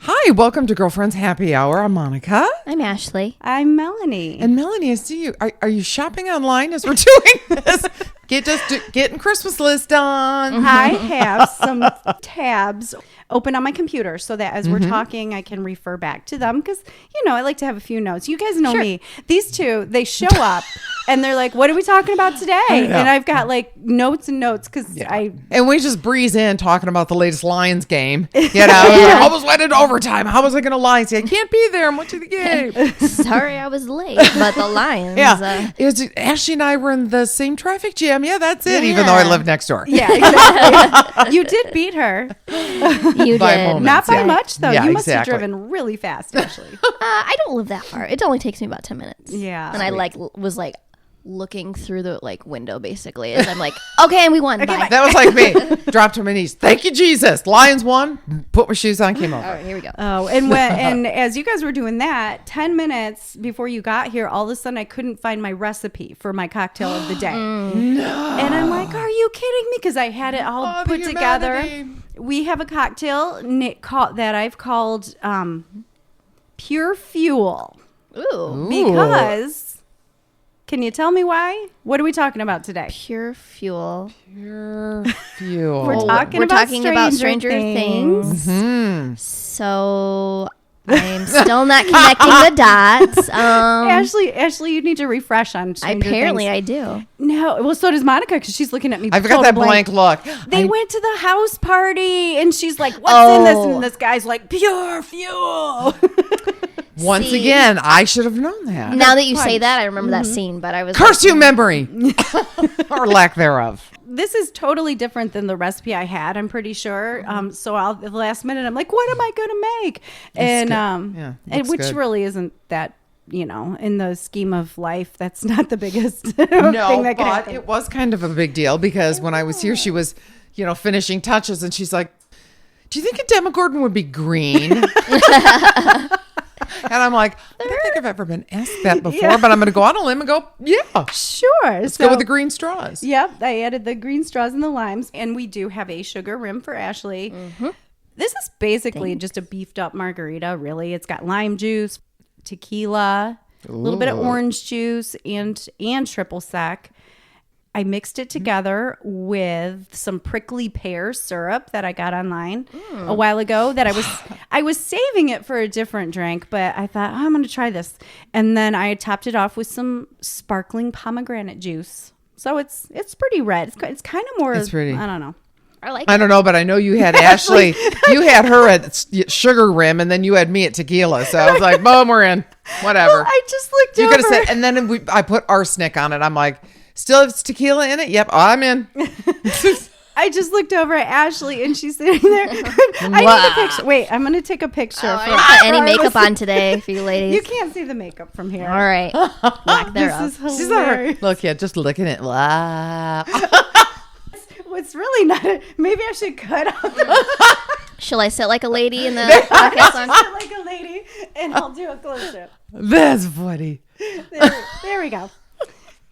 Hi, welcome to Girlfriends Happy Hour. I'm Monica. I'm Ashley. I'm Melanie. And Melanie, I see you. Are you shopping online as we're doing this? Getting Christmas list done. I have some tabs open on my computer so that as we're talking, I can refer back to them because, I like to have a few notes. You guys know me. These two, they show up and they're like, what are we talking about today? And I've got like notes and notes because And we just breeze in talking about the latest Lions game. Almost went into overtime. How was I going to lie? Say, I can't be there. I'm watching the game. Sorry I was late, but the Lions. Ashley and I were in the same traffic jam. Yeah, that's it, even though I live next door. Yeah, exactly. You did beat her. You By did. moments, Not by much, though. Yeah, you must exactly. have driven really fast, Ashley. I don't live that far. It only takes me about 10 minutes. Yeah. And I was looking through the window basically as I'm like, okay, and we won. Bye. That was like me. Dropped to my knees. Thank you, Jesus. Lions won. Put my shoes on. Came over. All right, here we go. Oh, and as you guys were doing that, 10 minutes before you got here, all of a sudden I couldn't find my recipe for my cocktail of the day. No. And I'm like, are you kidding me? Because I had it all put together. We have a cocktail that I've called Pure Fuel. Ooh. Because, can you tell me why? What are we talking about today? Pure fuel. Pure fuel. We're talking about Stranger Things. Hmm. So I'm still not connecting the dots. Ashley, you need to refresh on Stranger Apparently Things. I do. No, well, so does Monica because she's looking at me. I've got that blank look. They went to the house party and she's like, what's in this? And this guy's like, pure fuel. Once again, I should have known that. Now that you say that, I remember that scene, but I was Curse you, memory. Or lack thereof. This is totally different than the recipe I had, I'm pretty sure. So at the last minute, I'm like, what am I going to make? And which good. really isn't that, in the scheme of life, that's not the biggest No, thing that can but happen. it was kind of a big deal because when I was here, she was, finishing touches and she's like, do you think a Demogorgon would be green? And I'm like, I don't think I've ever been asked that before, but I'm going to go on a limb and go, yeah. Sure. Let's go with the green straws. Yep, I added the green straws and the limes, and we do have a sugar rim for Ashley. This is basically just a beefed up margarita, really. It's got lime juice, tequila, a little bit of orange juice, and triple sec. I mixed it together with some prickly pear syrup that I got online a while ago that I was saving it for a different drink, but I thought, I'm going to try this. And then I topped it off with some sparkling pomegranate juice. So it's pretty red. It's kind of more, It's pretty. I don't know. I don't know, but I know you had Ashley. You had her at sugar rim, and then you had me at tequila. So I was like, boom, we're in. Whatever. Well, I just looked You over. could have said, and then I put arsenic on it. I'm like, still have tequila in it? Yep, I'm in. I just looked over at Ashley, and she's sitting there. I need a picture. Wait, I'm going to take a picture. I didn't put any makeup on today for you ladies. You can't see the makeup from here. All right. Lack thereof. This is She's over. hilarious. Look, yeah, just looking at. Wow. What's really not. Maybe I should cut out Shall I sit like a lady in the podcast on? like a lady, and I'll do a close up. That's funny. There we go.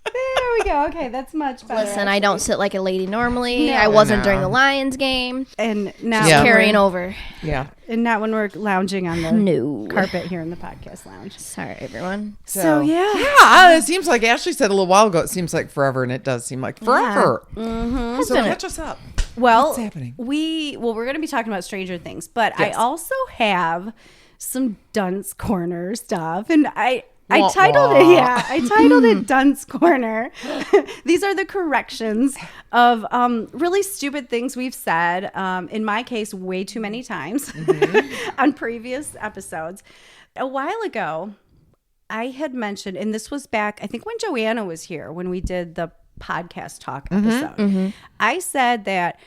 There we go. Okay, that's much better. Listen, I don't sit like a lady normally. No. I wasn't No. during the Lions game. And now Just carrying over. Yeah. And not when we're lounging on the No. carpet here in the podcast lounge. Sorry, everyone. So yeah. Yeah, it seems like Ashley said a little while ago, it seems like forever, and it does seem like forever. Mm-hmm. So catch us up. Well, What's happening? we're going to be talking about Stranger Things, but Yes. I also have some dunce corner stuff, and I Wah, titled wah. it. Yeah, I titled it Dunce Corner. These are the corrections of really stupid things we've said. In my case, way too many times on previous episodes. A while ago, I had mentioned, and this was back, I think when Joanna was here, when we did the podcast talk episode, I said that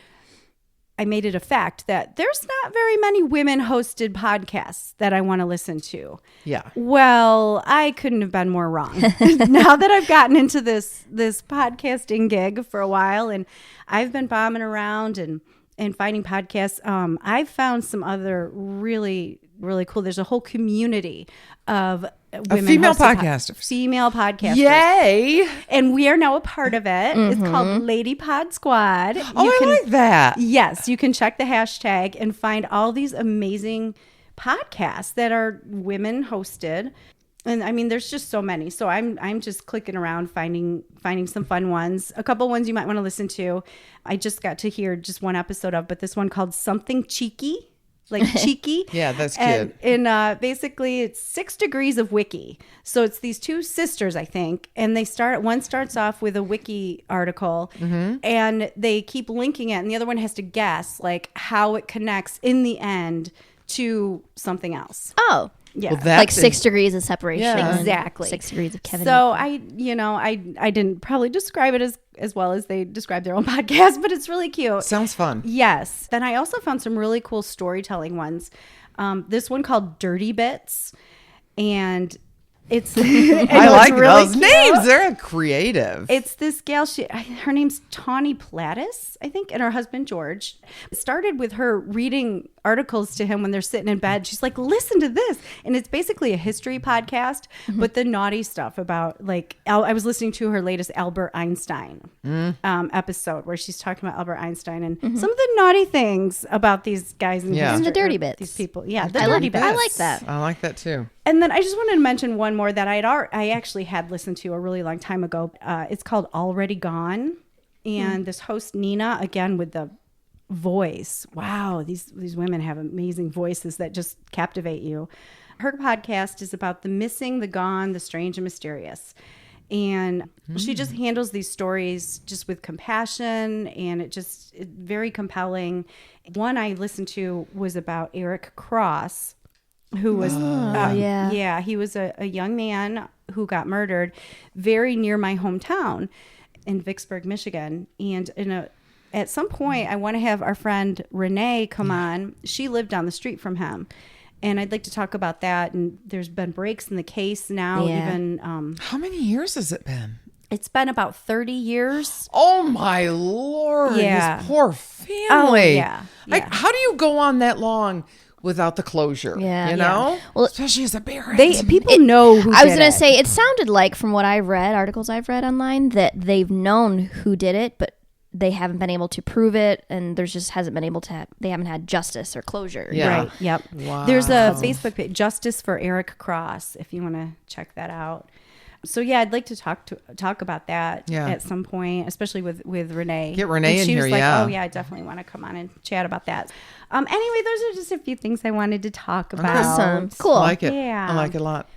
I made it a fact that there's not very many women hosted podcasts that I want to listen to. Yeah. Well, I couldn't have been more wrong. Now that I've gotten into this podcasting gig for a while, and I've been bombing around and finding podcasts, I've found some other really, really cool. There's a whole community of women female hosted podcasters. Female podcasters. Yay. And we are now a part of it. It's called Lady Pod Squad. Oh, I like that. Yes, you can check the hashtag and find all these amazing podcasts that are women hosted. And I mean, there's just so many. So I'm just clicking around, finding some fun ones. A couple ones you might want to listen to. I just got to hear just one episode of, but this one called Something Cheeky. Like cheeky. Yeah, that's cute. And basically it's 6 Degrees of Wiki. So it's these two sisters, I think, and one starts off with a wiki article and they keep linking it, and the other one has to guess like how it connects in the end to something else. Oh. Yeah. Well, Like 6 degrees of separation. Yeah. Exactly. 6 degrees of Kevin. So I didn't probably describe it as well as they describe their own podcast, but it's really cute. Sounds fun. Yes. Then I also found some really cool storytelling ones. This one called Dirty Bits, and it's I like really those cute. names. They're creative. It's this gal. Her name's Tawny Plattis, I think, and her husband George. It started with her reading articles to him when they're sitting in bed. She's like, "Listen to this," and it's basically a history podcast, but the naughty stuff about like I was listening to her latest Albert Einstein episode where she's talking about Albert Einstein and some of the naughty things about these guys in Yeah. history, And the dirty or bits. These people, yeah, the I dirty like bits. I like that. I like that too. And then I just wanted to mention one more that I actually had listened to a really long time ago. It's called Already Gone. And this host, Nina, again, with the voice. Wow, these women have amazing voices that just captivate you. Her podcast is about the missing, the gone, the strange, and mysterious. And she just handles these stories just with compassion, and it's very compelling. One I listened to was about Eric Cross, who was he was a young man who got murdered very near my hometown in Vicksburg, Michigan. And at some point I want to have our friend Renee come on. She lived down the street from him, and I'd like to talk about that. And there's been breaks in the case now. Even How many years has it been? it's been about 30 years. Oh my Lord. Yeah. His poor family. Oh, yeah. Like, Yeah. how do you go on that long without the closure? Yeah. You know? Well, especially as a parent. People know who I was did going it. to say, it sounded like, from what I've read, articles I've read online, that they've known who did it, but they haven't been able to prove it, and there's just hasn't been able to. They haven't had justice or closure. Yeah. Right. Yep. Wow. There's a Facebook page, Justice for Eric Cross, if you want to check that out. So yeah, I'd like to talk about that at some point, especially with Renee. Get Renee And in she here, was like, yeah. "Oh yeah, I definitely want to come on and chat about that." Anyway, those are just a few things I wanted to talk about. Awesome. Cool. I like it. Yeah. I like it a lot.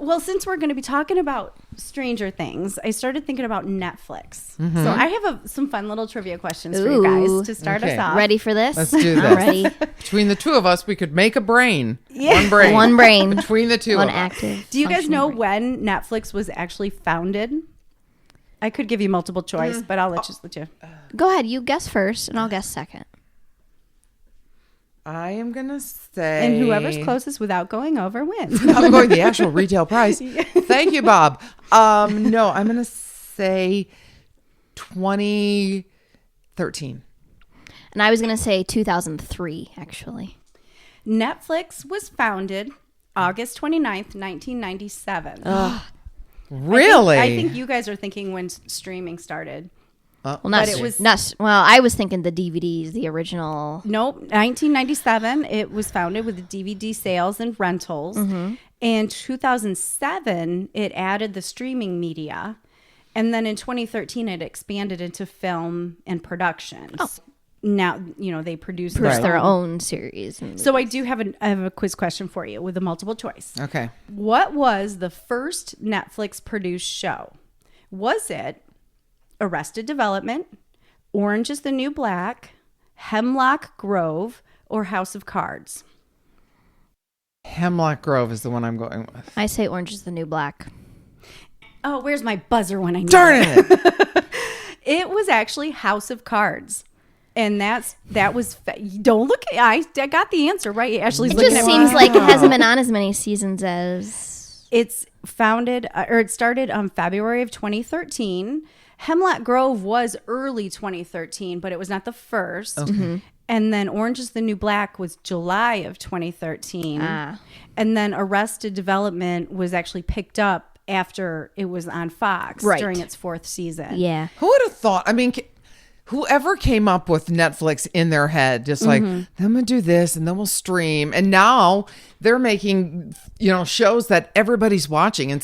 Well, since we're going to be talking about Stranger Things, I started thinking about Netflix. So I have some fun little trivia questions for you Ooh. guys to start Okay. us off. Ready for this? Let's do this. I'm ready. Between the two of us, we could make a brain. Yeah. One brain. One brain. Between the two One of us. active. Do you guys functioning know brain. when Netflix was actually founded? I could give you multiple choice, but I'll let you. Go ahead. You guess first, and I'll guess second. I am going to say. And whoever's closest without going over wins. I'm going the actual retail price. Thank you, Bob. No, I'm going to say 2013. And I was going to say 2003, actually. Netflix was founded August 29th, 1997. Really? I think you guys are thinking when streaming started. Well, not, But it was- well, I was thinking the DVDs, the original. Nope, 1997. It was founded with DVD sales and rentals. In 2007, it added the streaming media. And then in 2013, it expanded into film and productions. Now, they produce Produce their their own. own series. And So I do have a quiz question for you with a multiple choice. Okay. What was the first Netflix produced show? Was it Arrested Development, Orange is the New Black, Hemlock Grove, or House of Cards? Hemlock Grove is the one I'm going with. I say Orange is the New Black. Oh, where's my buzzer when I need Darn it? it. It was actually House of Cards. And that was don't look at I got the answer right. Ashley's It looking just at seems me. like it hasn't been on as many seasons as. It's founded or it started February of 2013. Hemlock Grove was early 2013, but it was not the first. Okay. And then Orange is the New Black was July of 2013. And then Arrested Development was actually picked up after it was on Fox Right. during its fourth season. Yeah. Who would have thought? I mean, whoever came up with Netflix in their head, just like, I'm going to do this and then we'll stream. And now they're making, shows that everybody's watching. And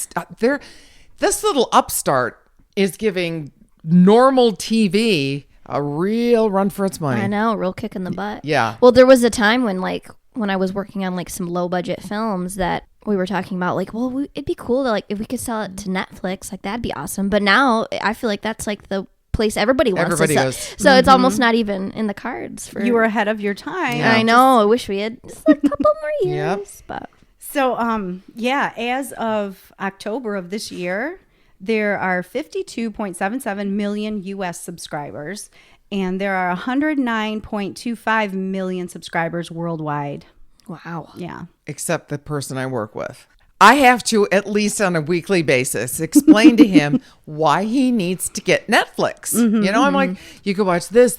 this little upstart is giving normal TV a real run for its money. I know, real kick in the butt. Yeah. Well, there was a time when I was working on like some low budget films that we were talking about, like, well, it'd be cool to like if we could sell it to Netflix, like that'd be awesome. But now I feel like that's like the place everybody wants to sell. Goes. So it's almost not even in the cards for You were ahead of your time. I know. I wish we had just a couple more years. But So, as of October of this year, there are 52.77 million U.S. subscribers, and there are 109.25 million subscribers worldwide. wow. Yeah. Except the person I work with. I have to, at least on a weekly basis, explain to him why he needs to get Netflix. I'm like, you could watch this.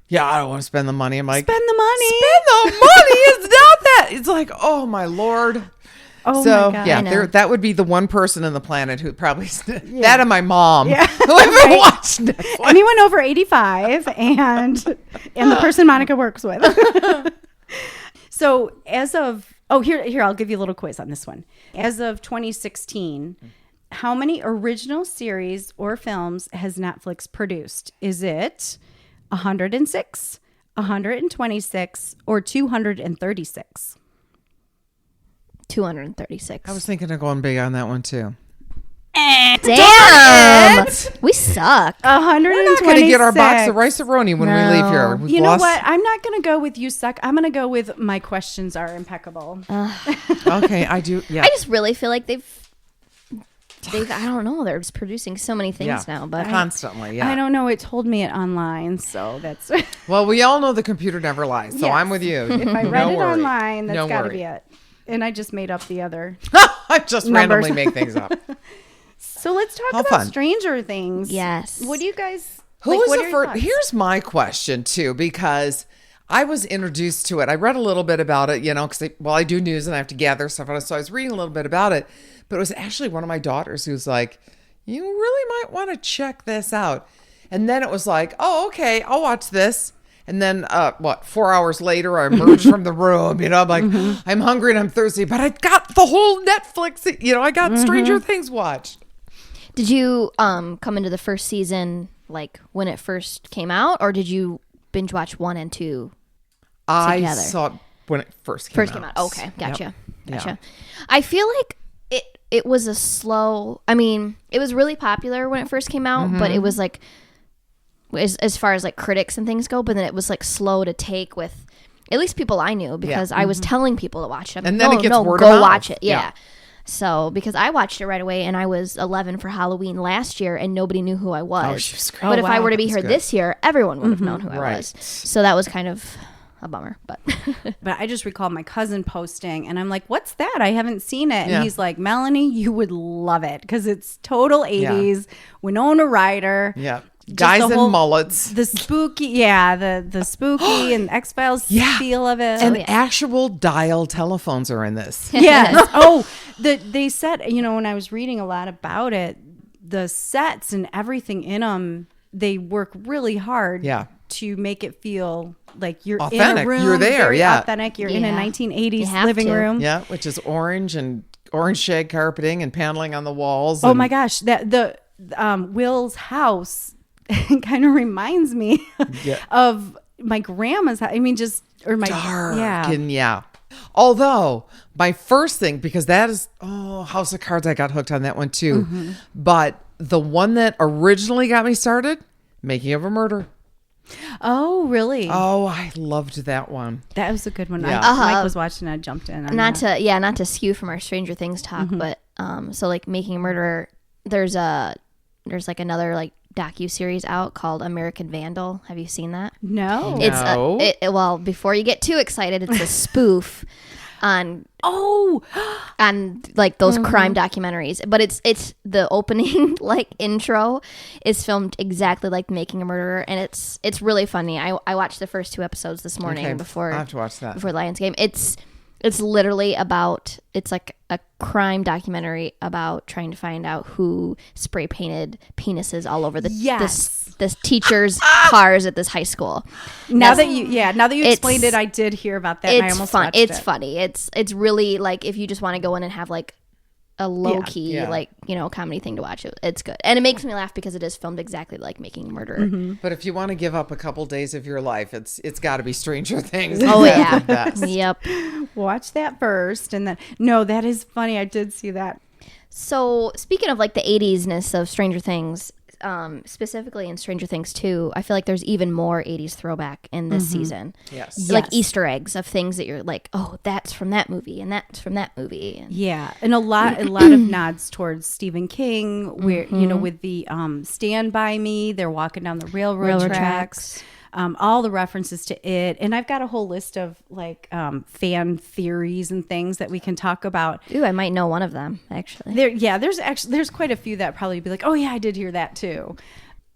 Yeah, I don't want to spend the money. I'm like, Spend the money. Spend the money. It's not that. It's like, oh my Lord. Oh So, my God. yeah, that would be the one person on the planet who probably, that and my mom, Yeah. who ever watched Netflix. Anyone over 85 and the person Monica works with. So as of, here, I'll give you a little quiz on this one. As of 2016, how many original series or films has Netflix produced? Is it 106, 126, or 236? 236. I was thinking of going big on that one too. Damn. We suck. 126. We're not going to get our box of rice-a-roni when we leave here. We've You know lost- what? I'm not going to go with you suck. I'm going to go with my questions are impeccable. Okay, I do. Yeah. I just really feel like they've I don't know, they're just producing so many things now, but constantly. Yeah. I don't know. It told me it online, so that's. Well, we all know the computer never lies, so Yes. I'm with you. If I read it worry. online, that's No got to worry. be it. And I just made up the other. I just Numbers. randomly make things up. So let's talk How about fun. Stranger Things. Yes. What do you guys? Who like, was what the are your first? thoughts? Here's my question too, because I was introduced to it. I read a little bit about it, because I do news and I have to gather stuff on it. So I was reading a little bit about it, but it was actually one of my daughters who's like, "You really might want to check this out." And then it was like, "Oh, okay, I'll watch this." And then, 4 hours later, I emerged from the room. I'm like, I'm hungry and I'm thirsty, but I got the whole Netflix. I got Stranger Things watched. Did you come into the first season like when it first came out, or did you binge watch 1 and 2 I together? saw it when it first came out. Okay, gotcha. Yep. Gotcha. I feel like it was a slow. I mean, it was really popular when it first came out, but it was like as far as like critics and things go. But then it was like slow to take with at least people I knew because I was telling people to watch it. And then it gets word of go mouth. watch it. Yeah. Yeah. So because I watched it right away and I was 11 for Halloween last year and nobody knew who I was. Oh, she was great. But if I were to be That's here good. this year, everyone would have known who I Right. was. So that was kind of a bummer, but But I just recall my cousin posting, and I'm like, "What's that? I haven't seen it." And Yeah. he's like, "Melanie, you would love it because it's total 80s. Winona Ryder. Yeah. Just Guys the in whole- mullets. The spooky, the spooky and X-Files Yeah. feel of it. And actual dial telephones are in this. Yes. They said, when I was reading a lot about it, the sets and everything in them, they work really hard Yeah. to make it feel like you're in Authentic. a room. You're there, very yeah. authentic. You're in a Yeah. 1980s You have living to. room. Yeah, which is orange shag carpeting and paneling on the walls. Oh and- my gosh, the Will's house kind of reminds me Yeah. of my grandma's house. I mean, my dark yeah. and yeah. Although my first thing, because that is House of Cards, I got hooked on that one too. Mm-hmm. But the one that originally got me started, Making of a Murder. Oh, really? Oh, I loved that one. That was a good one. Yeah. Mike was watching. I jumped in. On not that. to skew from our Stranger Things talk, but so like Making a Murderer, there's like another like docu-series out called American Vandal. Have you seen that? No. It's well, before you get too excited, it's a spoof on like those crime documentaries, but it's the opening like intro is filmed exactly like Making a Murderer, and it's really funny. I watched the first 2 episodes this morning Okay, before I'll have to watch that. before the Lions game. It's literally about, it's like a crime documentary about trying to find out who spray painted penises all over this teacher's cars at this high school. Now that you explained it, I did hear about that. And I almost watched It's it. funny. It's really like if you just want to go in and have like a low key like comedy thing to watch. It's good, and it makes me laugh because it is filmed exactly like Making a Murderer. But if you want to give up a couple days of your life, it's got to be Stranger Things. Oh yeah, the best. Yep. Watch that first, and then that is funny. I did see that. So speaking of like the 80s-ness of Stranger Things, specifically in Stranger Things 2, I feel like there's even more 80s throwback in this season. Yes. Like Easter eggs of things that you're like, oh, that's from that movie and that's from that movie. And And a lot of nods towards Stephen King, where with the Stand By Me, they're walking down the railroad tracks. All the references to it, and I've got a whole list of like fan theories and things that we can talk about. Ooh, I might know one of them actually. There's quite a few that probably be like, oh yeah, I did hear that too.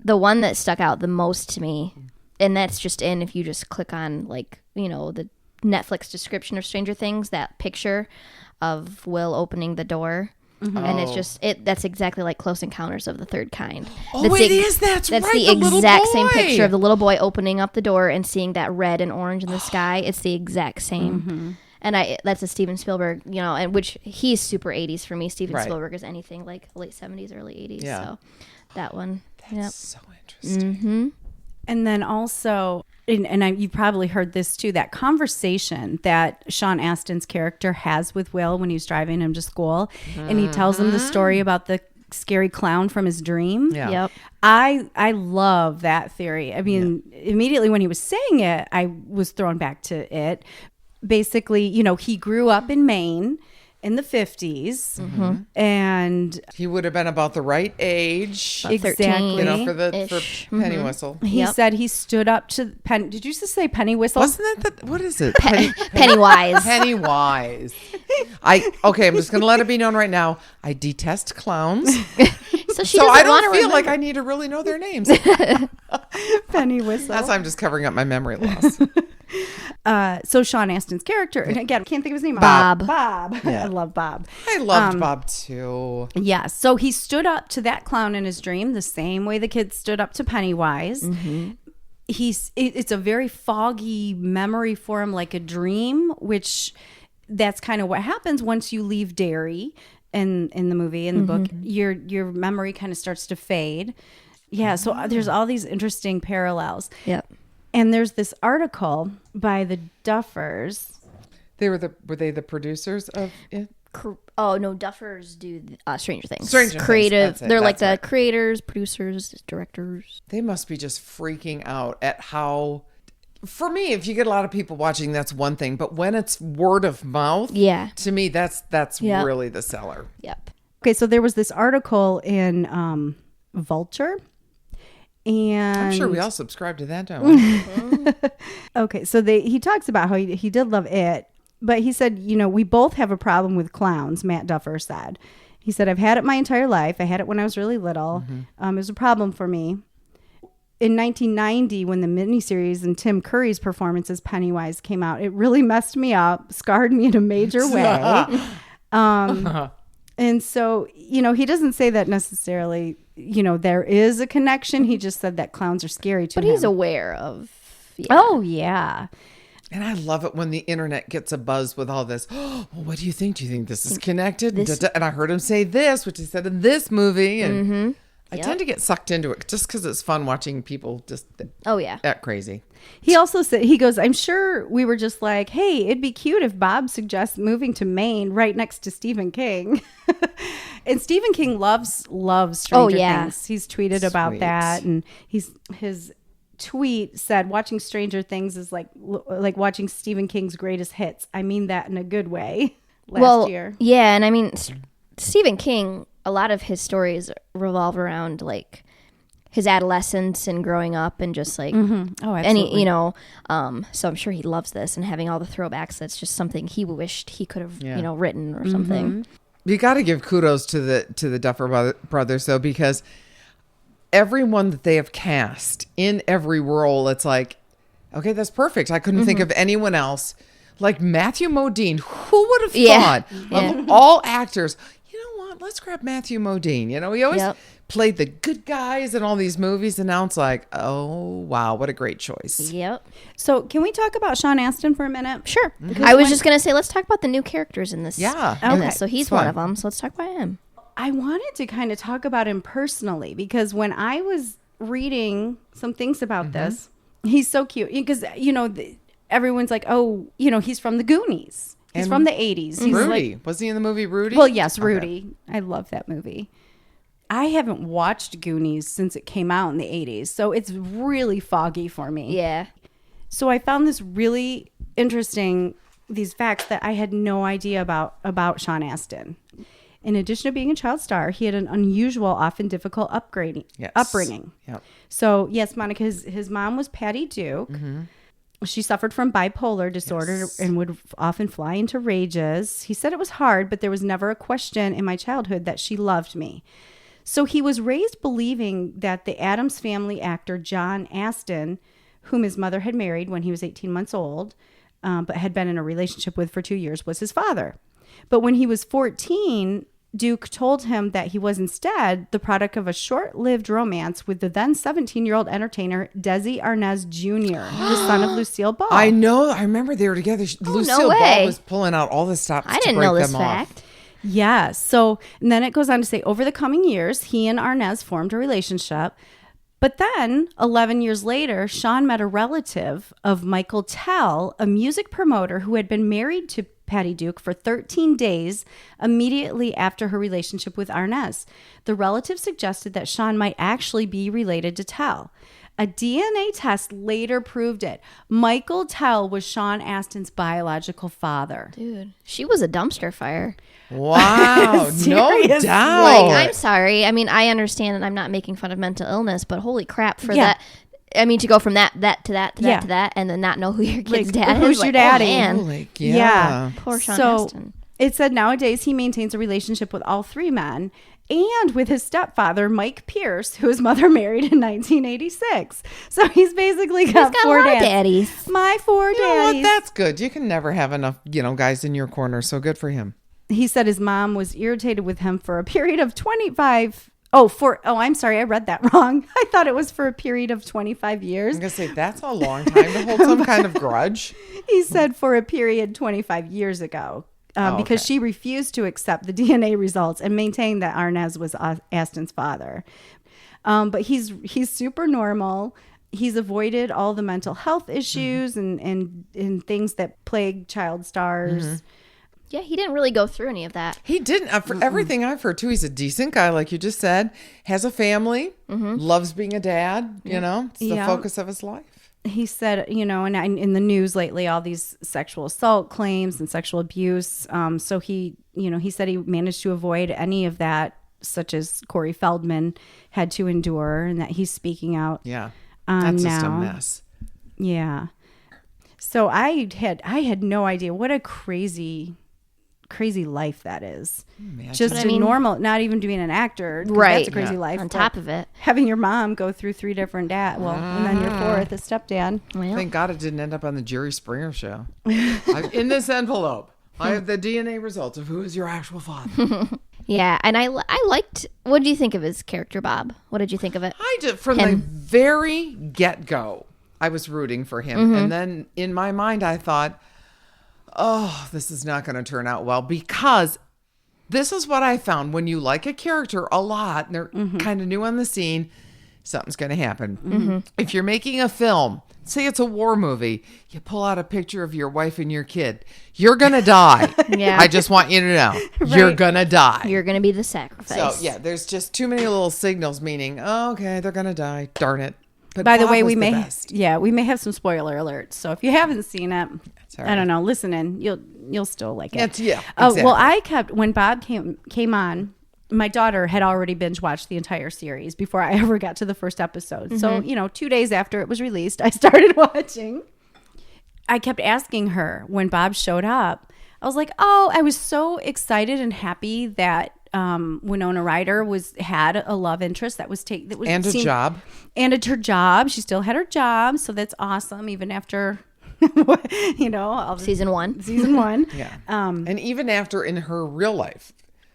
The one that stuck out the most to me, and that's just if you just click on like the Netflix description of Stranger Things, that picture of Will opening the door. And it's just that's exactly like Close Encounters of the Third Kind. Oh, that's right, the the little exact boy. same picture of the little boy opening up the door and seeing that red and orange in the sky. It's the exact same. And that's a Steven Spielberg, and which he's super 80s for me. Steven Spielberg is anything like late 70s, early 80s. Yeah. So that one. That's so interesting. And then also, you've probably heard this too, that conversation that Sean Astin's character has with Will when he's driving him to school. And he tells him the story about the scary clown from his dream. Yeah. Yep. I love that theory. I mean, immediately when he was saying it, I was thrown back to it. Basically, he grew up in Maine in the 50s, and He would have been about the right age, exactly, for penny whistle. he said he stood up to Did you just say penny whistle? Wasn't that what is it? Pennywise. Pennywise. I'm just gonna let it be known right now. I detest clowns, So I don't feel like I need to really know their names. Penny whistle. That's why I'm just covering up my memory loss. So Sean Astin's character, and again, I can't think of his name. Bob. I love Bob. I loved Bob too. Yeah. So he stood up to that clown in his dream the same way the kid stood up to Pennywise. It's a very foggy memory for him, like a dream, which that's kind of what happens once you leave Derry in the movie, in the book. Your memory kind of starts to fade. Yeah. So there's all these interesting parallels. Yep. And there's this article by the Duffers. Were they the producers of it? Oh no, Duffers do Stranger Things. Stranger Things, Creative. that's it, They're like that's the creators, producers, directors. They must be just freaking out at how. For me, if you get a lot of people watching, that's one thing. But when it's word of mouth, to me, that's really the seller. Yep. Okay, so there was this article in Vulture. And I'm sure we all subscribe to that, don't we? Okay, so he talks about how he did love it, but he said, we both have a problem with clowns, Matt Duffer said. He said, I've had it my entire life. I had it when I was really little. It was a problem for me. In 1990, when the miniseries and Tim Curry's performance as Pennywise came out, it really messed me up, scarred me in a major way. And so, he doesn't say that necessarily, there is a connection. He just said that clowns are scary to him. But he's aware of. Yeah. Oh, yeah. And I love it when the internet gets a buzz with all this. Oh, well, what do you think? Do you think this is connected? And I heard him say this, which he said in this movie. And I tend to get sucked into it just because it's fun watching people just act crazy. He also said, he goes, I'm sure we were just like, hey, it'd be cute if Bob suggests moving to Maine right next to Stephen King. And Stephen King loves Stranger Things. He's tweeted about that. And his tweet said, watching Stranger Things is like watching Stephen King's greatest hits. I mean that in a good way. Last year. Yeah. And I mean, Stephen King, a lot of his stories revolve around like his adolescence and growing up and just like absolutely. so I'm sure he loves this and having all the throwbacks. That's just something he wished he could have written or something. You got to give kudos to the Duffer brothers though, because everyone that they have cast in every role, it's like, okay, that's perfect. I couldn't think of anyone else. Like Matthew Modine. Who would have Yeah. thought of all actors? You know what? Let's grab Matthew Modine. You know, he always played the good guys in all these movies, and now it's like, oh wow, what a great choice. Yep. So can we talk about Sean Astin for a minute? Sure. I was just gonna say, let's talk about the new characters in this. Yeah. In Okay. this. So he's It's one fun. of them. So let's talk about him. I wanted to kind of talk about him personally because when I was reading some things about this, he's so cute because, you know, everyone's like, oh, you know, he's from the Goonies. He's from the 80s. He's Rudy. Was he in the movie Rudy? Well, yes, Okay. Rudy. I love that movie. I haven't watched Goonies since it came out in the 80s, so it's really foggy for me. Yeah. So I found this really interesting, these facts that I had no idea about Sean Astin. In addition to being a child star, he had an unusual, often difficult upbringing. Yep. So, yes, Monica, his mom was Patty Duke. She suffered from bipolar disorder and would often fly into rages. He said it was hard, but there was never a question in my childhood that she loved me. So he was raised believing that the Addams Family actor John Astin, whom his mother had married when he was 18 months old, but had been in a relationship with for 2 years, was his father. But when he was 14, Duke told him that he was instead the product of a short-lived romance with the then 17-year-old entertainer Desi Arnaz Jr., the son of Lucille Ball. I know. I remember they were together. Lucille Ball way. was pulling out all the stops I to didn't break know this them off. fact. Yes. So, and then it goes on to say, over the coming years, he and Arnaz formed a relationship. But then, 11 years later, Sean met a relative of Michael Tell, a music promoter who had been married to Patty Duke for 13 days immediately after her relationship with Arnaz. The relative suggested that Sean might actually be related to Tell. A DNA test later proved it. Michael Tell was Sean Astin's biological father. Dude, she was a dumpster fire. Wow. No Seriously. doubt. Like, I'm sorry. I mean, I understand that I'm not making fun of mental illness, but holy crap for that. I mean, to go from that to that to that, and then not know who your kid's dad is. Who's your like, daddy? Oh, man. Holy- yeah. Poor Sean So Astin. it said nowadays he maintains a relationship with all three men and with his stepfather, Mike Pierce, who his mother married in 1986. So he's basically got, He's got four a lot of daddies. daddies. My four You know what? daddies. That's good. You can never have enough, guys in your corner. So good for him. He said his mom was irritated with him for a period of 25. I'm sorry, I read that wrong. I thought it was for a period of 25 years. I'm going to say that's a long time to hold some kind of grudge. He said for a period 25 years ago. Because she refused to accept the DNA results and maintained that Arnaz was Astin's father. But he's super normal. He's avoided all the mental health issues and things that plague child stars. Yeah, he didn't really go through any of that. He didn't. For everything I've heard, too, he's a decent guy, like you just said. Has a family. Loves being a dad. It's the focus of his life. He said, and in the news lately, all these sexual assault claims and sexual abuse. So he said he managed to avoid any of that, such as Corey Feldman had to endure, and that he's speaking out. Yeah, that's just a now. mess. Yeah. So I had no idea what a crazy life that is. Imagine. Just But a I mean- normal, not even being an actor. 'cause Right. That's a crazy Yeah. life. On but top of it. having your mom go through three different dads. Well, and then your fourth, a stepdad. Well, Thank God it didn't end up on the Jerry Springer show. In this envelope, I have the DNA results of who is your actual father. yeah, and I liked. What did you think of his character, Bob? What did you think of it? I did from the very get-go. I was rooting for him, and then in my mind, I thought, "Oh, this is not going to turn out well," because this is what I found: when you like a character a lot, and they're kind of new on the scene, something's going to happen. If you're making a film, say it's a war movie, you pull out a picture of your wife and your kid, you're going to die. Yeah. I just want you to know, you're going to die. You're going to be the sacrifice. So, yeah, there's just too many little signals meaning, oh, okay, they're going to die. Darn it. But By the Bob way, was we may best. we may have some spoiler alerts. So if you haven't seen it, all I don't know, listen in. You'll still like it. Yeah, Oh, well, exactly. when Bob came on, my daughter had already binge watched the entire series before I ever got to the first episode. So, 2 days after it was released, I started watching. I kept asking her when Bob showed up. I was like, "Oh, I was so excited and happy that Winona Ryder had a love interest that was and a job. and her job. She still had her job, so that's awesome. Even after all the, Season 1. season 1. Yeah. And even after in her real life,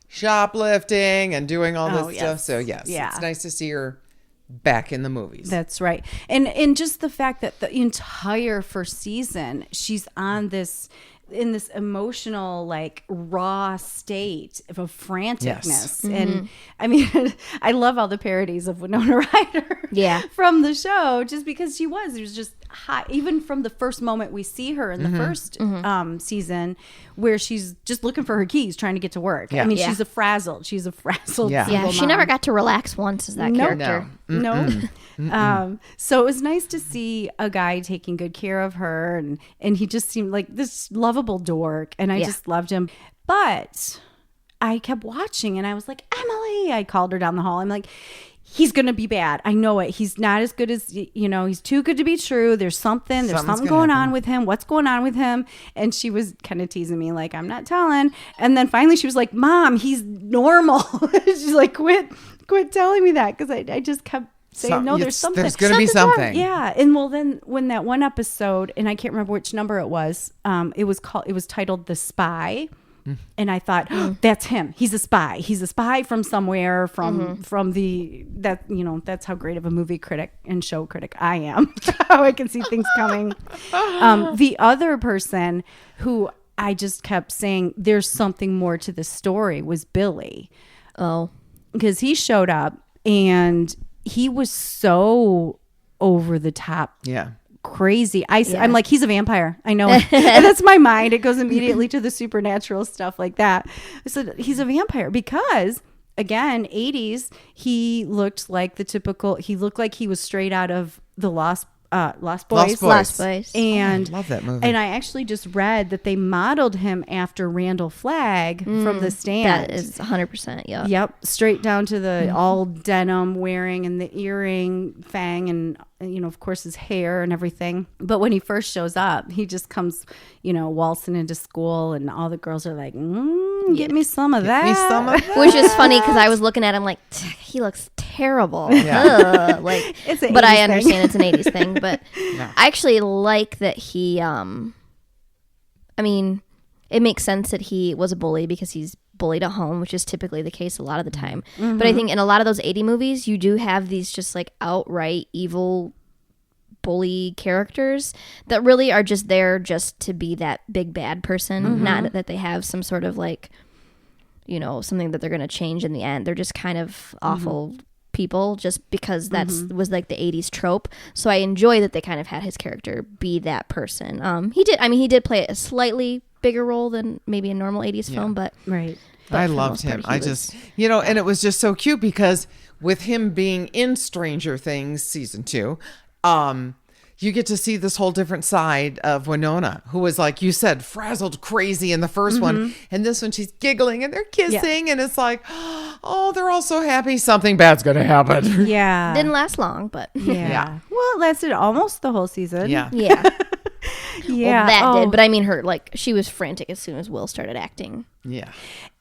shoplifting and doing all this stuff. So yes, it's nice to see her back in the movies. That's right. And just the fact that the entire first season, she's on this in this emotional, like, raw state of franticness. And I mean, I love all the parodies of Winona Ryder from the show, just because she was just hot, even from the first moment we see her in the first season, where she's just looking for her keys, trying to get to work. I mean, she's a frazzled Yeah, she never got to relax once as that character. So it was nice to see a guy taking good care of her, and he just seemed like this lovable dork, and I just loved him. But I kept watching, and I was like, Emily, I called her down the hall. I'm like, he's gonna be bad. I know it. He's not as good as, he's too good to be true. There's something going on with him. What's going on with him? And she was kind of teasing me, like, I'm not telling. And then finally she was like, Mom, he's normal. She's like, quit telling me that, because I just kept saying, no, there's something. There's gonna be something. Yeah. And well, then when that one episode, and I can't remember which number it was titled The Spy. And I thought, that's him. He's a spy. He's a spy from somewhere, from that's how great of a movie critic and show critic I am. How I can see things coming. The other person who I just kept saying, there's something more to the story, was Billy. Oh. Because he showed up and he was so over the top. Yeah. Crazy. I'm like, he's a vampire. I know. And that's my mind. It goes immediately to the supernatural stuff like that. I said, he's a vampire because, again, 80s, he looked like he looked like he was straight out of the Lost Boys. Lost Boys. And I love that movie. And I actually just read that they modeled him after Randall Flagg from The Stand. That is 100%. Yeah. Yep. Straight down to the all denim wearing and the earring fang and, of course, his hair and everything. But when he first shows up, he just comes, waltzing into school, and all the girls are like, get me some of that. Get me some of that. Which is funny because I was looking at him like, he looks terrible. Yeah. Like, It's an but 80s I thing. understand it's an 80s thing. But I actually like that he, I mean, it makes sense that he was a bully because he's bullied at home, which is typically the case a lot of the time. But I think in a lot of those 80 movies, you do have these just like outright evil bully characters that really are just there just to be that big bad person, not that they have some sort of like, something that they're going to change in the end. They're just kind of awful people just because was like the 80s trope. So I enjoy that they kind of had his character be that person. He did play a slightly bigger role than maybe a normal 80s film, but Right. I loved him. I just, and it was just so cute because with him being in Stranger Things season 2, you get to see this whole different side of Winona, who was, like you said, frazzled crazy in the first one. And this one, she's giggling and they're kissing. And it's like, oh, they're all so happy. Something bad's going to happen. Yeah. didn't last long, but Yeah. Well, it lasted almost the whole season. Yeah. yeah. Yeah. Well, that did, but I mean her, like, she was frantic as soon as Will started acting. Yeah.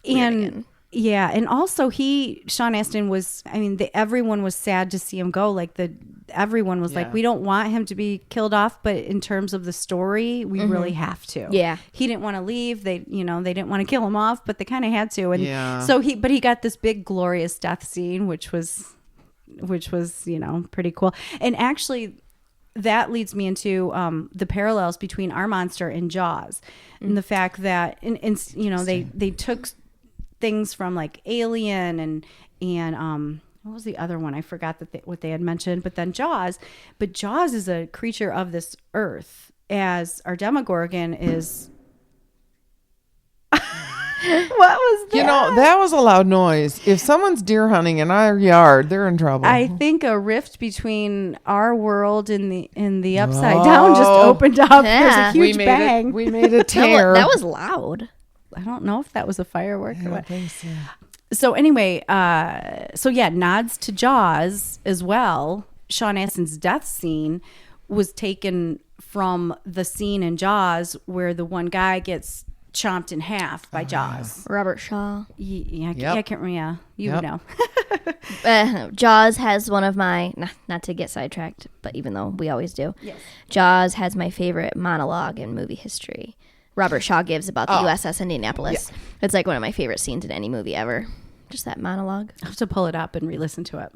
And yeah, and also Sean Astin was, everyone was sad to see him go. Like everyone was like, we don't want him to be killed off, but in terms of the story, we really have to. Yeah. He didn't want to leave. They didn't want to kill him off, but they kind of had to. And so he got this big glorious death scene, which was, pretty cool. And actually, that leads me into the parallels between our monster and Jaws, and the fact that they took things from like Alien and what was the other one? I forgot what they had mentioned. But then Jaws is a creature of this earth, as our Demogorgon is. What was that? That was a loud noise. If someone's deer hunting in our yard, they're in trouble. I think a rift between our world and the upside down just opened up. Yeah. There's a huge bang. We made a tear. That was loud. I don't know if that was a firework or what. think so. So anyway, nods to Jaws as well. Sean Astin's death scene was taken from the scene in Jaws where the one guy gets chomped in half by Jaws. Robert Shaw. Yeah, Yep. I can't remember. Yeah, you would know. Jaws has one of my, not to get sidetracked, but even though we always do, Yes. Jaws has my favorite monologue in movie history. Robert Shaw gives about the USS Indianapolis. Yeah. It's like one of my favorite scenes in any movie ever. Just that monologue. I'll have to pull it up and re-listen to it.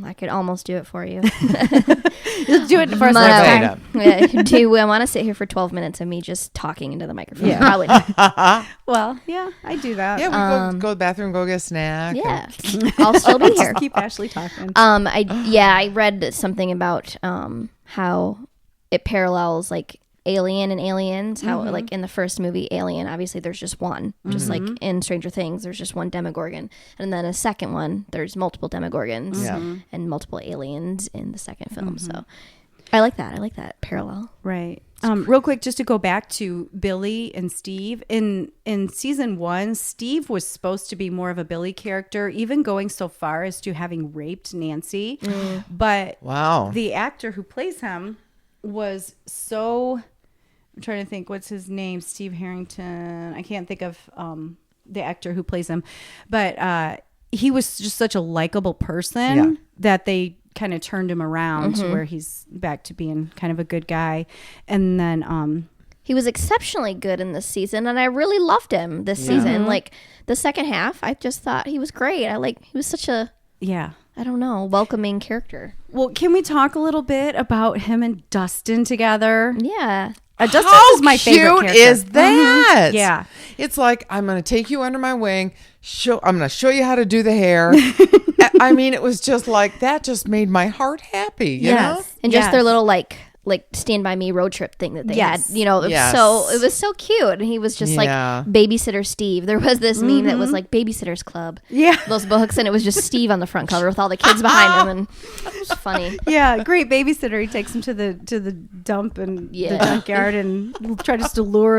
I could almost do it for you. Just do it for us next time. Do I want to sit here for 12 minutes of me just talking into the microphone? Yeah. Probably not. Well, yeah, I do that. Yeah, we go to the bathroom, go get a snack. Yeah, I'll still be here. Just keep Ashley talking. I read something about how it parallels like Alien and Aliens, how like in the first movie Alien, obviously there's just one, just like in Stranger Things there's just one Demogorgon, and then a second one there's multiple Demogorgons and multiple aliens in the second film. So I like that parallel. Right. Real quick, just to go back to Billy and Steve. In season 1, Steve was supposed to be more of a Billy character, even going so far as to having raped Nancy. But the actor who plays him was so... I'm trying to think, what's his name? Steve Harrington. I can't think of the actor who plays him. But he was just such a likable person that they kind of turned him around to where he's back to being kind of a good guy. And then he was exceptionally good in this season, and I really loved him this season. Like the second half, I just thought he was great. He was such a I don't know, welcoming character. Well, can we talk a little bit about him and Dustin together? Yeah. Dustin is my favorite character. How cute is that? Yeah. It's like, I'm going to take you under my wing. I'm going to show you how to do the hair. I mean, it was just like, that just made my heart happy, you know? And just their little like Stand By Me road trip thing that they had, you know, it was so cute. And he was just like Babysitter Steve. There was this meme that was like Babysitter's Club. Yeah. Those books, and it was just Steve on the front cover with all the kids behind him, and it was funny. Yeah, great babysitter. He takes him to the dump and the junkyard and tries to lure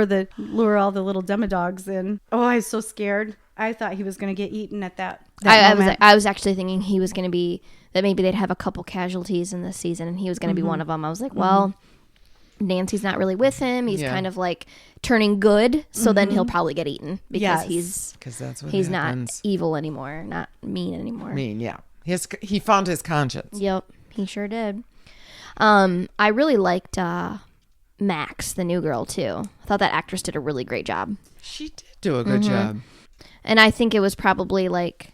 all the little demodogs in. Oh, I was so scared. I thought he was going to get eaten at that moment. I was actually thinking he was going to be, that maybe they'd have a couple casualties in this season, and he was going to be one of them. I was like, well, Nancy's not really with him. He's kind of like turning good, so then he'll probably get eaten because he's not evil anymore, not mean anymore. He found his conscience. Yep, he sure did. I really liked Max, the new girl, too. I thought that actress did a really great job. She did do a good job. And I think it was probably like,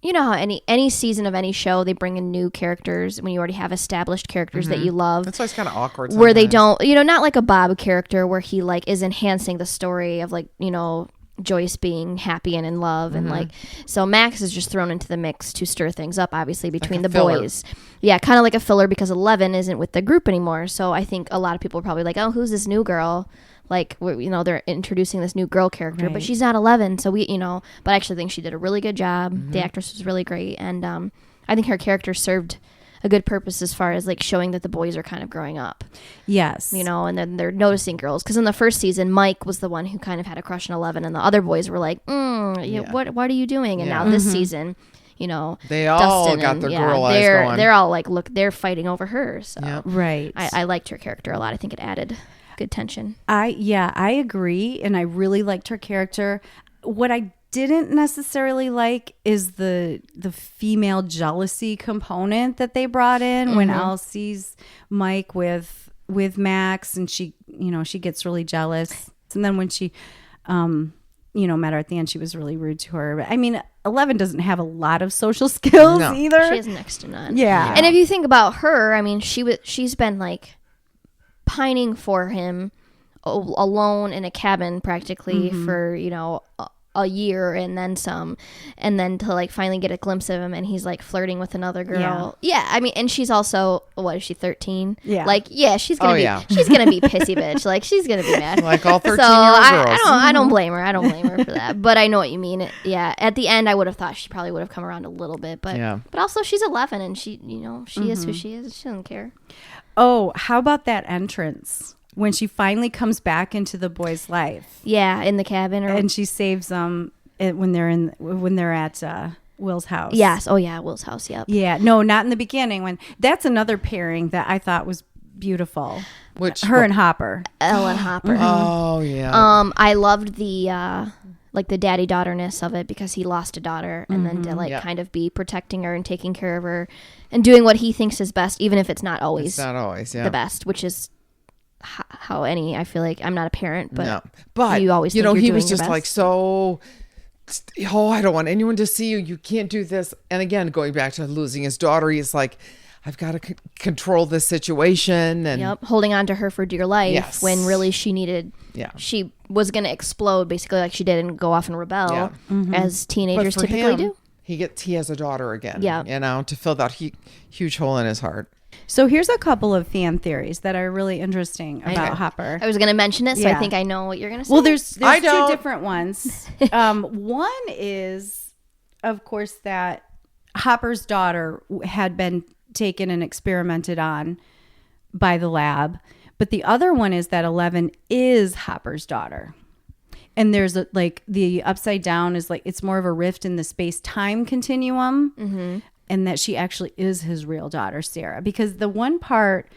you know how any season of any show, they bring in new characters when you already have established characters that you love. That's why it's kind of awkward sometimes. Where they don't, you know, not like a Bob character where he like is enhancing the story of like, you know, Joyce being happy and in love. And like, so Max is just thrown into the mix to stir things up, obviously, between the boys. Yeah, kind of like a filler because 11 isn't with the group anymore. So I think a lot of people are probably like, oh, who's this new girl? Like, you know, they're introducing this new girl character, but she's not 11. So we, you know, but I actually think she did a really good job. The actress was really great. And I think her character served a good purpose as far as like showing that the boys are kind of growing up. Yes. You know, and then they're noticing girls. Because in the first season, Mike was the one who kind of had a crush on 11. And the other boys were like, what are you doing? And now this season, you know, they all Dustin got their girl eyes going. They're all like, look, they're fighting over her. So right. I liked her character a lot. I think it added good tension. I agree, and I really liked her character. What I didn't necessarily like is the female jealousy component that they brought in when Al sees Mike with Max, and she gets really jealous. And then when she met her at the end, she was really rude to her. But I mean, 11 doesn't have a lot of social skills either. She has next to none. Yeah. And if you think about her, I mean, she's been like pining for him alone in a cabin practically for, you know, a year and then some, and then to like finally get a glimpse of him and he's like flirting with another girl. Yeah, I mean, and she's also, what is she, 13? Yeah. Like, yeah, she's gonna be pissy bitch. Like, she's gonna be mad. Like all 13-year-old girls. I don't blame her. I don't blame her for that. But I know what you mean. Yeah. At the end, I would have thought she probably would have come around a little bit, but also she's 11 and she, you know, she is who she is. She doesn't care. Oh, how about that entrance? When she finally comes back into the boy's life. Yeah, in the cabin. And she saves them when they're at Will's house. Yes. Oh, yeah, Will's house, yep. Yeah, no, not in the beginning. That's another pairing that I thought was beautiful. Which Her and Hopper. Ellen Hopper. Oh yeah. I loved the like the daddy daughterness of it because he lost a daughter and then to like kind of be protecting her and taking care of her and doing what he thinks is best, even if it's not always It's not always the best, which is how any, I feel like I'm not a parent, but No. But you always you think know, you're he doing was your just best. like so. Oh, I don't want anyone to see you. You can't do this. And again, going back to losing his daughter, he's like, I've got to control this situation. And Yep, holding on to her for dear life Yes. when really she needed. Yeah. She was going to explode basically, like she did, and go off and rebel Yeah. as but teenagers for typically him, do. he has a daughter again. Yeah. You know, to fill that huge hole in his heart. So here's a couple of fan theories that are really interesting about Hopper. I was going to mention it, so I Yeah. think I know what you're going to say. Well, there's I two don't. different ones. One is, of course, that Hopper's daughter had been taken and experimented on by the lab. But the other one is that 11 is Hopper's daughter. And there's like the upside down is like it's more of a rift in the space-time continuum. And that she actually is his real daughter, Sarah. Because the one part,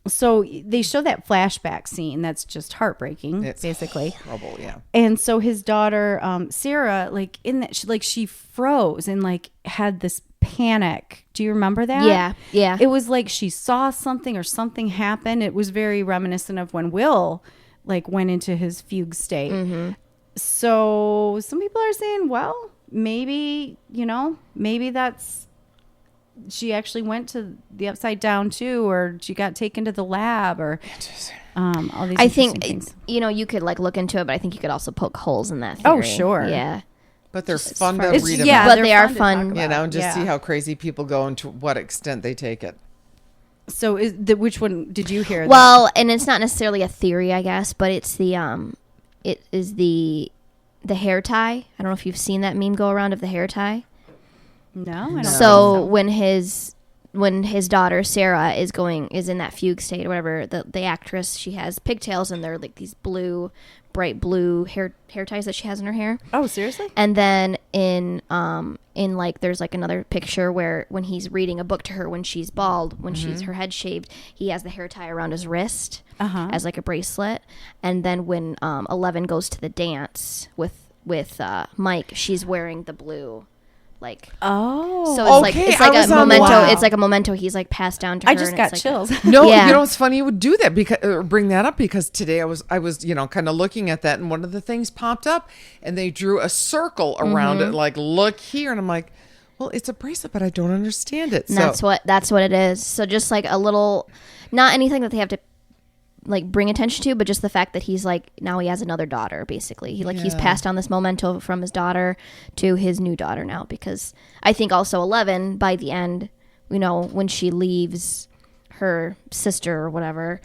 so they show that flashback scene that's just heartbreaking, It's basically. horrible. Yeah. And so his daughter, Sarah, like in that, she froze and like had this panic. Do you remember that? Yeah, yeah. It was like she saw something or something happened. It was very reminiscent of when Will like went into his fugue state. So some people are saying, well, maybe, maybe that's, she actually went to the upside down too, or she got taken to the lab, or all these. I think things. you could like look into it, but I think you could also poke holes in that theory. Oh, sure. Yeah. But they're fun to It's- read yeah, about. But they're they are to fun. talk You know, about. and just Yeah. see how crazy people go and to what extent they take it. So which one did you hear? Well, and it's not necessarily a theory, I guess, but it's it is the hair tie. I don't know if you've seen that meme go around of the hair tie. No, I don't. So when his daughter Sarah is in that fugue state or whatever, the actress, she has pigtails and they're like these bright blue hair ties that she has in her hair. Oh, seriously? And then in like there's like another picture where when he's reading a book to her when she's bald, when she's her head shaved, he has the hair tie around his wrist as like a bracelet. And then when 11 goes to the dance with Mike, she's wearing the blue. Like so it's like I was a on- memento. wow. It's like a memento he's like passed down to her. I just and got it's like chills. No, Yeah. you know, it's funny you would do that because bring that up because today I was kind of looking at that and one of the things popped up and they drew a circle around it like look here and I'm like, well, it's a bracelet, but I don't understand it. And So that's what it is. So just like a little, not anything that they have to like bring attention to, but just the fact that he's like now he has another daughter. Basically, he's passed on this memento from his daughter to his new daughter now. Because I think also 11 by the end, when she leaves her sister or whatever,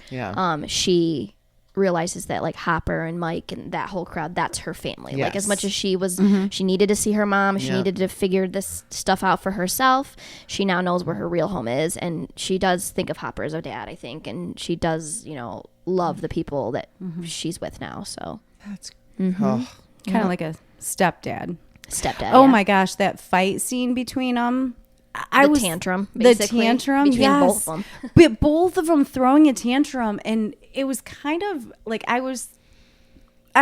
she realizes that like Hopper and Mike and that whole crowd, that's her family. Like as much as she was, she needed to see her mom, she needed to figure this stuff out for herself. She now knows where her real home is, and she does think of Hopper as her dad, I think, and she does, love the people that she's with now. So that's Kind of like a stepdad. stepdad. Oh yeah. my gosh, that fight scene between them. The tantrum, basically, The tantrum, between yes. both of them. But both of them throwing a tantrum, and it was kind of like I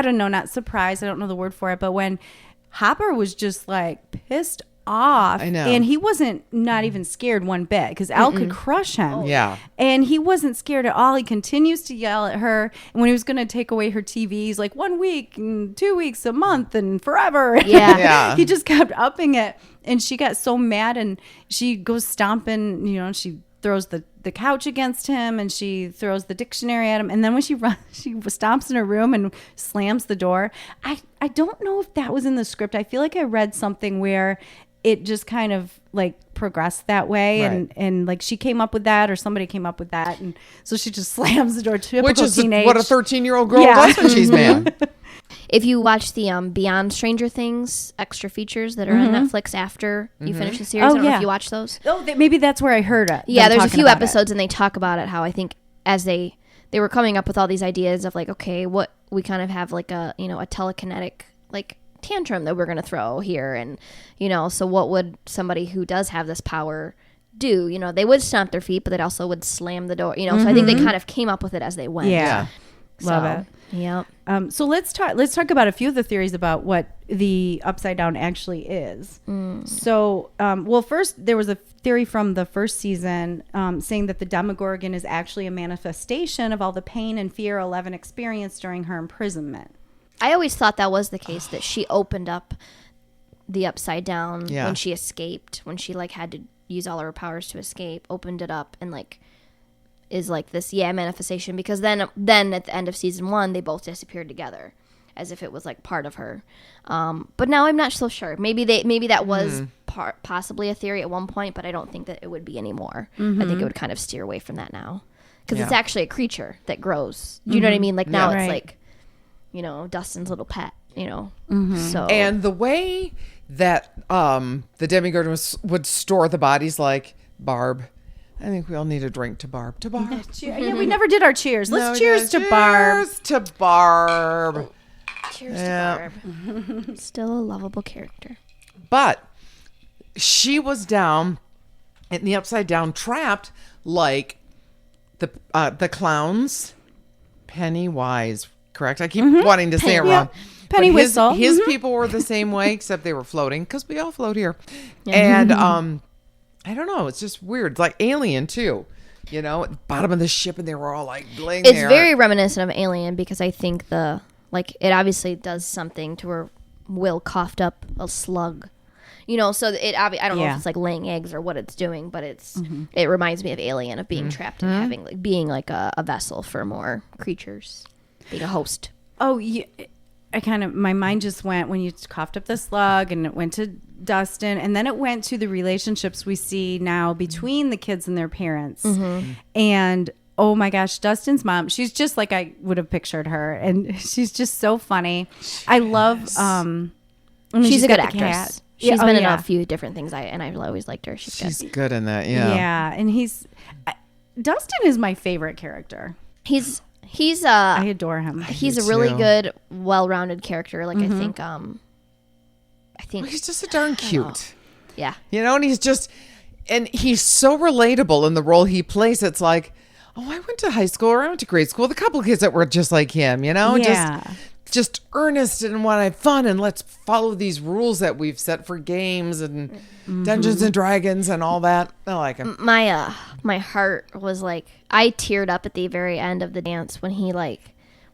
don't know, not surprised. I don't know the word for it, but when Hopper was just like pissed off, I know. and he wasn't not even scared one bit because Al could crush him. Yeah. And he wasn't scared at all. He continues to yell at her. And when he was going to take away her TV, he's like 1 week and 2 weeks, a month, and forever. Yeah. Yeah. He just kept upping it. And she got so mad and she goes stomping, she throws the couch against him and she throws the dictionary at him. And then when she runs, she stomps in her room and slams the door. I don't know if that was in the script. I feel like I read something where it just kind of like progressed that way. Right. And like she came up with that or somebody came up with that. And so she just slams the door. Typical which is teenage. what a 13-year-old girl Yeah. does when she's mad. If you watch the Beyond Stranger Things extra features that are on Netflix after you finish the series, I don't know yeah. if you watch those. Oh, maybe that's where I heard it. Yeah, them there's a talking few about it. episodes and they talk about it, how I think as they were coming up with all these ideas of like, okay, what we kind of have like a, a telekinetic like tantrum that we're going to throw here. And, so what would somebody who does have this power do. You know, they would stomp their feet, but they also would slam the door. You know, so I think they kind of came up with it as they went. Yeah. Love So, it. Yep. So let's talk about a few of the theories about what the upside down actually is. So, well, first there was a theory from the first season saying that the Demogorgon is actually a manifestation of all the pain and fear Eleven experienced during her imprisonment. I always thought that was the case, that she opened up the upside down when she escaped, when she like had to use all her powers to escape, opened it up and like is like this manifestation, because then at the end of season 1 they both disappeared together as if it was like part of her. But now I'm not so sure. Maybe that was possibly a theory at one point, but I don't think that it would be anymore. I think it would kind of steer away from that now, because it's actually a creature that grows. Do you know what I mean? Like now it's like, you know, Dustin's little pet, you know. So And the way that the Demogorgon would store the bodies, like Barb. I think we all need a drink to Barb. To Barb. Yeah, we never did our cheers. Let's cheers to Barb. Cheers to Barb. cheers to Barb. Still a lovable character. But she was down in the upside down, trapped like the clowns. Pennywise, correct? I keep wanting to say it wrong. Penny But whistle. His people were the same way, except they were floating, because we all float here. And I don't know. It's just weird. It's like Alien too. You know, at the bottom of the ship, and they were all like laying It's there. very reminiscent of Alien, because I think it obviously does something to where Will coughed up a slug. You know, so I don't know if it's like laying eggs or what it's doing, but it reminds me of Alien, of being trapped and having being like a vessel for more creatures, being a host. Oh, yeah. My mind just went when you coughed up the slug, and it went to Dustin, and then it went to the relationships we see now between the kids and their parents. And oh my gosh, Dustin's mom, she's just like I would have pictured her, and she's just so funny. I love She's a good got the cat. actress. She's been in a few different things, and I've always liked her. She's good in that. Yeah. And Dustin is my favorite character. He's I adore him. He's a really good, well-rounded character. Like I think He's just so darn cute. Yeah. You know, and he's so relatable in the role he plays. It's like, oh, I went to high school or I went to grade school with a couple of kids that were just like him, you know? Yeah. Just earnest and want to have fun, and let's follow these rules that we've set for games and Dungeons and Dragons and all that. I like him. My heart was like, I teared up at the very end of the dance when he like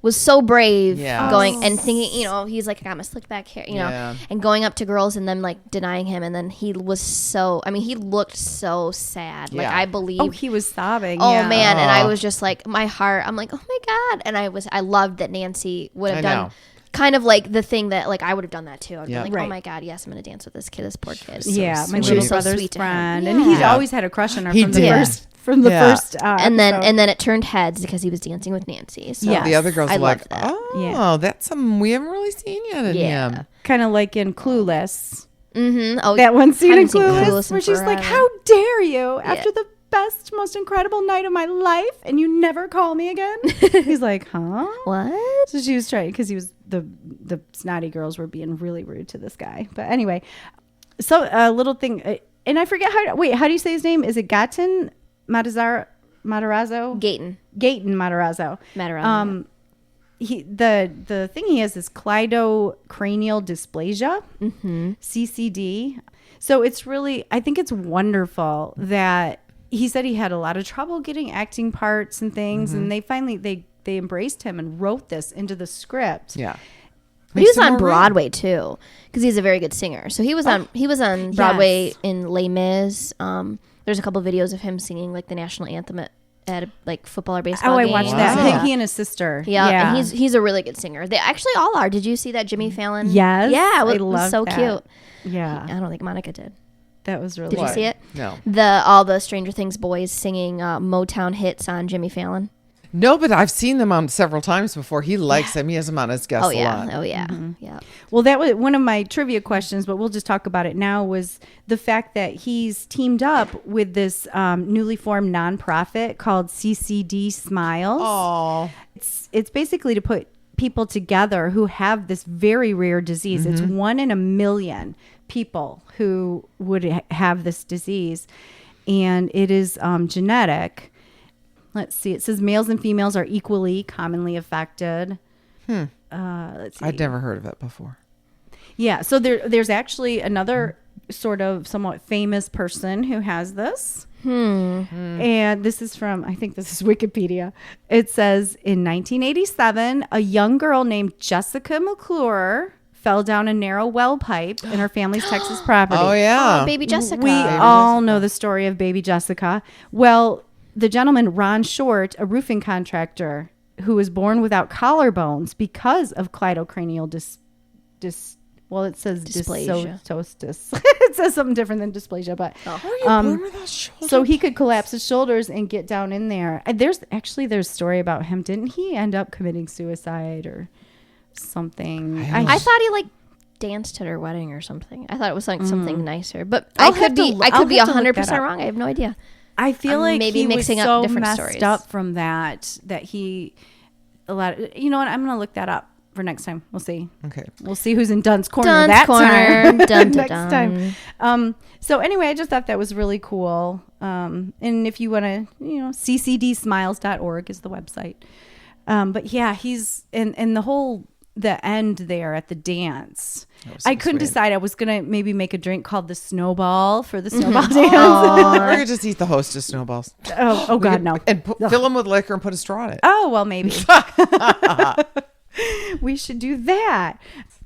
was so brave going and thinking, you know, he's like, I got my slick back hair, you know, and going up to girls and them like denying him. And then he was he looked so sad. Like I believe. Oh, he was sobbing. Oh man. And I was just like, my heart, I'm like, oh my God. And I loved that Nancy would have done kind of like the thing that like I would have done that too. I'd be like, oh my God, yes, I'm going to dance with this poor kid. My little brother's friend. And he's always had a crush on her from the first and then it turned heads because he was dancing with Nancy. So the other girls were like, that. that's something we haven't really seen yet in him. Kind of like in Clueless. Oh, that one scene in Clueless Clueless where she's like, how dare you after the best, most incredible night of my life, and you never call me again? He's like, huh? What? So she was trying, because he was the snotty girls were being really rude to this guy. But anyway, so a little thing, and I forget how do you say his name? Is it Gaten Matarazzo? Gaten Matarazzo. The thing he has is cleidocranial dysplasia, CCD. So it's really, I think it's wonderful that he said he had a lot of trouble getting acting parts and things, and they finally they embraced him and wrote this into the script. Yeah. But he was on Broadway too, because he's a very good singer. So he was on Broadway in Les Mis. There's a couple videos of him singing like the national anthem at like football or baseball games. I watched that. I think he and his sister. Yeah, and he's a really good singer. They actually all are. Did you see that Jimmy Fallon? Yes. Yeah, it was so cute. Yeah. I don't think Monica did. That was really Did you see it? No. All the Stranger Things boys singing Motown hits on Jimmy Fallon. No, but I've seen them on several times before. He likes them. He has them on his guest a lot. Oh yeah. Yeah. Well, that was one of my trivia questions, but we'll just talk about it now, was the fact that he's teamed up with this newly formed nonprofit called CCD Smiles. Oh. It's basically to put people together who have this very rare disease. It's 1 in a million people who would have this disease. and it is genetic. Let's see. It says males and females are equally commonly affected. Let's see. I'd never heard of it before. Yeah. So there's actually another sort of somewhat famous person who has this. And this is from, I think this is Wikipedia. It says in 1987, a young girl named Jessica McClure fell down a narrow well pipe in her family's Texas property. Oh, yeah. Oh, baby Jessica. We all know the story of baby Jessica. Well, the gentleman, Ron Short, a roofing contractor who was born without collarbones because of cleidocranial well, it says Dysplasia. dysostosis. It says something different than dysplasia, but born without shoulders? so he could collapse his shoulders and get down in there. There's a story about him. Didn't he end up committing suicide or something? I thought he like danced at her wedding or something. I thought it was like something nicer, but I'll I could be have to look 100% that up. wrong. I have no idea. I feel I'm like maybe he mixing was up so different messed stories. up from that he you know what? I'm gonna look that up for next time. We'll see. Okay. We'll see who's in Dunce Corner Dunce that Corner. time. Dun, dun, next dun. time. So anyway, I just thought that was really cool. And if you want to, ccdsmiles.org is the website. But yeah, he's and the end there at the dance. So I couldn't sweet. decide. I was gonna maybe make a drink called the Snowball for the Snowball dance. We're going to just eat the hostess snowballs. Oh God, no. And fill them with liquor and put a straw in it. Oh, well, maybe. We should do that.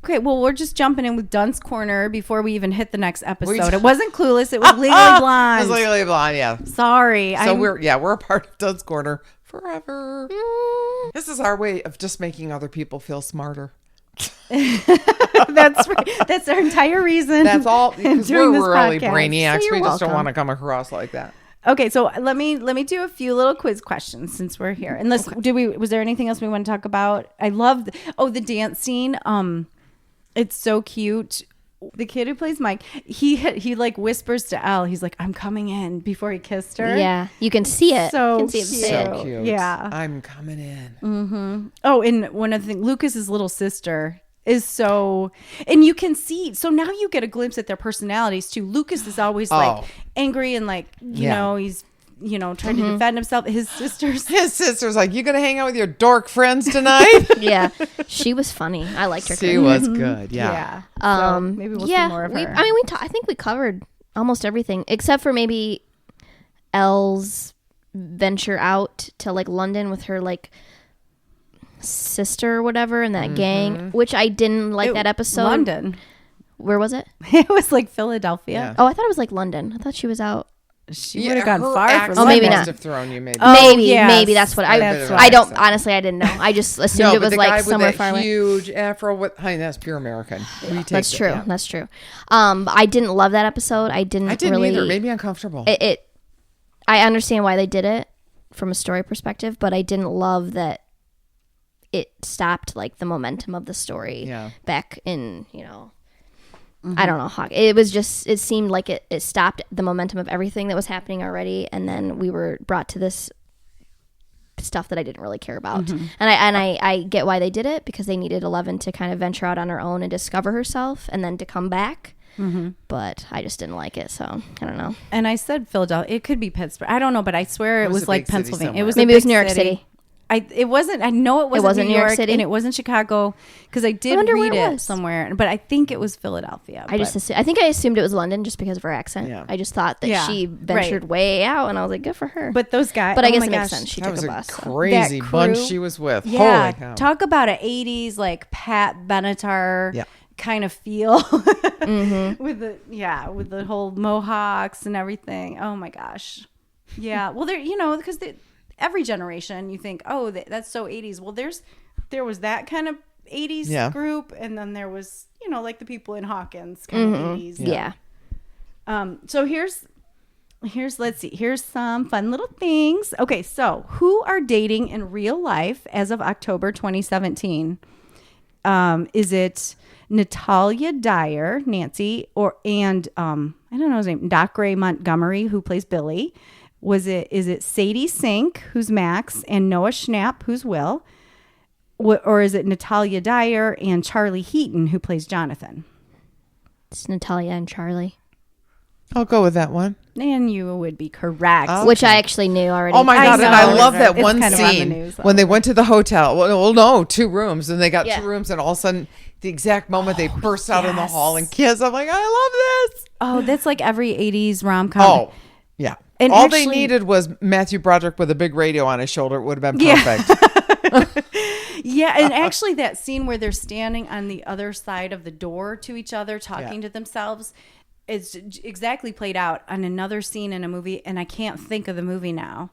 Okay, well, we're just jumping in with Dunce Corner before we even hit the next episode. It wasn't Clueless. It was Legally It Blonde. was Legally Blonde, yeah. Sorry. So we're a part of Dunce Corner forever. This is our way of just making other people feel smarter. That's right. That's our entire reason. That's all. Because doing we're this really podcast. brainiacs. So you're We just don't welcome. want to come across like that. Okay, so let me do a few little quiz questions since we're here. Unless was there anything else we want to talk about? I love the dance scene. It's so cute. The kid who plays Mike, he like whispers to Elle. He's like, "I'm coming in," before he kissed her. Yeah, you can see it. So you can see him cute. say So it. cute. Yeah. I'm coming in. Oh, and one other thing, Lucas's little sister is so, and you can see. So now you get a glimpse at their personalities too. Lucas is always like angry and like you know he's trying to defend himself. His sister's like, "You gonna hang out with your dork friends tonight?" Yeah, she was funny. I liked her. She was good. Yeah. So maybe we'll see more of her. I think we covered almost everything except for maybe Elle's venture out to like London with her like sister or whatever in that gang, which I didn't like that episode. London. Where was it? It was like Philadelphia. Yeah. Oh, I thought it was like London. I thought she was out. She would have gone her far accent from maybe London. must not. have thrown you, maybe. yes. Maybe that's what That's I what don't honestly. I didn't know. I just assumed it but was the like guy with somewhere that far away. huge afro with, honey, that's pure American. That's true. That's true. I didn't love that episode. I didn't really either. It made me uncomfortable. I understand why they did it from a story perspective, but I didn't love that it stopped like the momentum of the story back in, I don't know how it was. Just it seemed like it stopped the momentum of everything that was happening already, and then we were brought to this stuff that I didn't really care about. And I get why they did it, because they needed 11 to kind of venture out on her own and discover herself, and then to come back. But I just didn't like it, so I don't know. And I said Philadelphia. It could be Pittsburgh. I don't know, but I swear it was a like big city Pennsylvania. somewhere. It was Maybe a it was big New York City. It wasn't. I know it wasn't New York City, and it wasn't Chicago, because I did wonder read where it it was. somewhere. But I think it was Philadelphia. I think I assumed it was London just because of her accent. Yeah. I just thought that Yeah, she ventured way out, and I was like, good for her. But those guys. But I oh guess my it makes gosh. sense. She that took was a a bus. so. crazy That bunch crew- she was with. Yeah, Holy cow. talk about an '80s like Pat Benatar kind of feel with the whole mohawks and everything. Oh my gosh, yeah. Well, because every generation you think, oh, that's so '80s. Well, there was that kind of '80s group, and then there was like the people in Hawkins kind of '80s. Yeah. So here's let's see. Here's some fun little things. Okay, so who are dating in real life as of October 2017? Is it Natalia Dyer, Nancy, and I don't know his name, Doc Ray Montgomery, who plays Billy? Is it Sadie Sink, who's Max, and Noah Schnapp, who's Will? Or is it Natalia Dyer and Charlie Heaton, who plays Jonathan? It's Natalia and Charlie. I'll go with that one. And you would be correct. Oh. Which I actually knew already. Oh my I God. And know. I love that It's one kind of on the scene news all when they over. went to the hotel. Well, no, 2 rooms. And they got Yeah. 2 rooms. And all of a sudden, the exact moment they burst out in the yes. hall and kiss. I'm like, I love this. Oh, that's like every 80s rom-com. Oh, yeah. And all they actually- needed was Matthew Broderick with a big radio on his shoulder. It would have been Yeah. perfect. Yeah, and actually that scene where they're standing on the other side of the door to each other, talking Yeah. to themselves, is exactly played out on another scene in a movie, and I can't think of the movie now.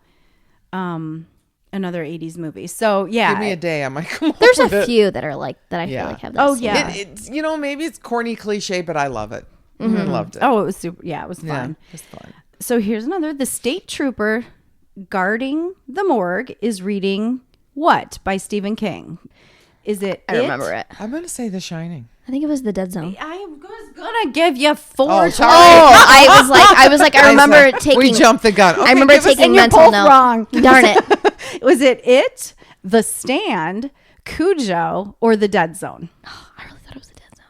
Another 80s movie. So, yeah. Give me a day. I might come up There's with a it. few that are like that. I Yeah. feel like have. That Oh, scene. yeah. It's, maybe it's corny cliche, but I love it. I loved it. Oh, it was super. Yeah, it was yeah, fun. it's fun. So here's another. The state trooper guarding the morgue is reading what by Stephen King? Is it? I remember it. I'm going to say The Shining. I think it was The Dead Zone. I was gonna give you 4 Oh, sorry. Oh, I was like, I remember taking. We jumped the gun. I Okay, remember give us- taking and you're mental both note. wrong. Darn it! Was it? The Stand, Cujo, or The Dead Zone? I really thought it was The Dead Zone.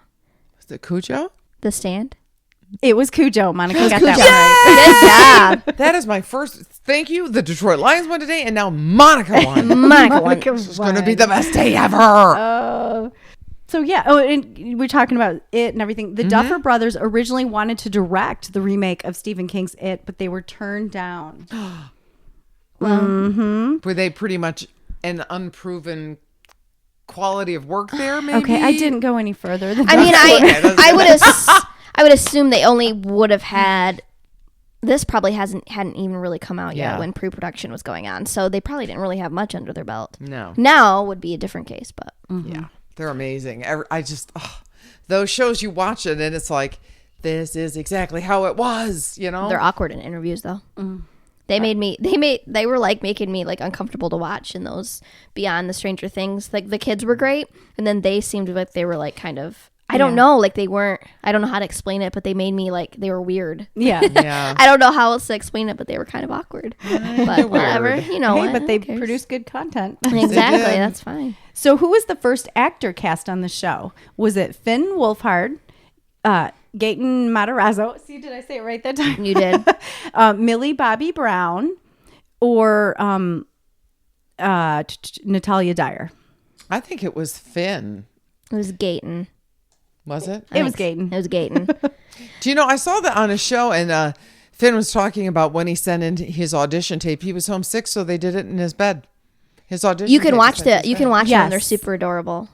Was it Cujo? The Stand. It was Cujo. Monica got Cujo. that Good job. That is my first. Thank you. The Detroit Lions won today, and now Monica won. Monica right. won. Monica It's going to won. be the best day ever. So yeah. Oh, and we're talking about It and everything. The Duffer Brothers originally wanted to direct the remake of Stephen King's It, but they were turned down. Were they pretty much an unproven quality of work there? Maybe. Okay, I didn't go any further than I mean, Okay, I would assume they only would have had. This probably hadn't even really come out yet Yeah. when pre-production was going on, so they probably didn't really have much under their belt. No. Now would be a different case, but Yeah, they're amazing. I just those shows you watch it and it's like this is exactly how it was. they're awkward in interviews though. They were like making me like uncomfortable to watch in those Beyond the Stranger Things. Like the kids were great, and then they seemed like they were like kind of. I don't know, like they weren't. I don't know how to explain it, but they made me like they were weird. Yeah. Yeah. I don't know how else to explain it, but they were kind of awkward. But whatever, weird. Hey, Hey, but they who cares? produced good content. Exactly, did. that's fine. So who was the first actor cast on the show? Was it Finn Wolfhard, Gaten Matarazzo? See, did I say it right that time? You did. Millie Bobby Brown, or Natalia Dyer? I think it was Finn. It was Gayton. Was it? It was Gaten. It was Gayton. Do you know? I saw that on a show, and Finn was talking about when he sent in his audition tape. He was homesick, so they did it in his bed. His audition. You can tape watch was in his You bed. can watch them. They're Yes. super adorable.